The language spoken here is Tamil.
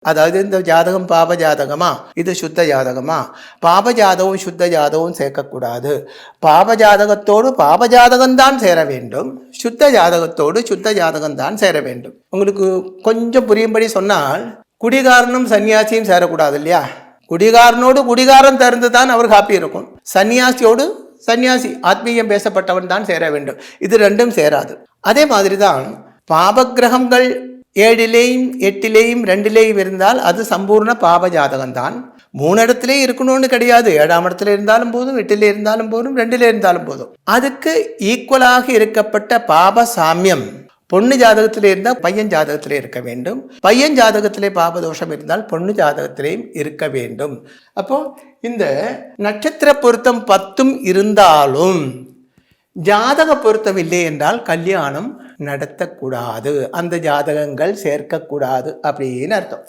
அதாவது இந்த ஜாதகம் பாப ஜாதகமா, இது சுத்த ஜாதகமா? பாப ஜாதகம் சுத்த ஜாதகம் சேர்க்கக்கூடாது. பாப ஜாதகத்தோடு பாப ஜாதகம்தான் சேர வேண்டும், சுத்த ஜாதகத்தோடு சுத்த ஜாதகம்தான் சேர வேண்டும். உங்களுக்கு கொஞ்சம் புரியும்படி சொன்னால், குடிகாரனும் சன்னியாசியும் சேரக்கூடாது இல்லையா? குடிகாரனோடு குடிகாரன் திறந்து தான் அவர் காப்பி இருக்கும். சன்னியாசியோடு சன்னியாசி ஆத்மீயம் பேசப்பட்டவன் தான் சேர வேண்டும். இது ரெண்டும் சேராது. அதே மாதிரி தான் பாபகிரகங்கள் 7லேயும் 8லேயும் 2லேயும் இருந்தால் அது சம்பூர்ண பாப ஜாதகம்தான். 3 இடத்துல இருக்கணும்னு கிடையாது. 7ஆம் இடத்துல இருந்தாலும் போதும், 8ல் இருந்தாலும் போதும், 2ல் இருந்தாலும் போதும். அதுக்கு ஈக்குவலாக இருக்கப்பட்ட பாப சாமியம் பொண்ணு ஜாதகத்தில் இருந்தால் பையன் ஜாதகத்திலே இருக்க வேண்டும். பையன் ஜாதகத்திலே பாபதோஷம் இருந்தால் பொண்ணு ஜாதகத்திலேயும் இருக்க வேண்டும். அப்போ இந்த நட்சத்திர பொருத்தம் 10 இருந்தாலும் ஜாதக பொருத்தம் இல்லை என்றால் கல்யாணம் நடத்தக்கூடாது, அந்த ஜாதகங்கள் சேர்க்கக்கூடாது அப்படின்னு அர்த்தம்.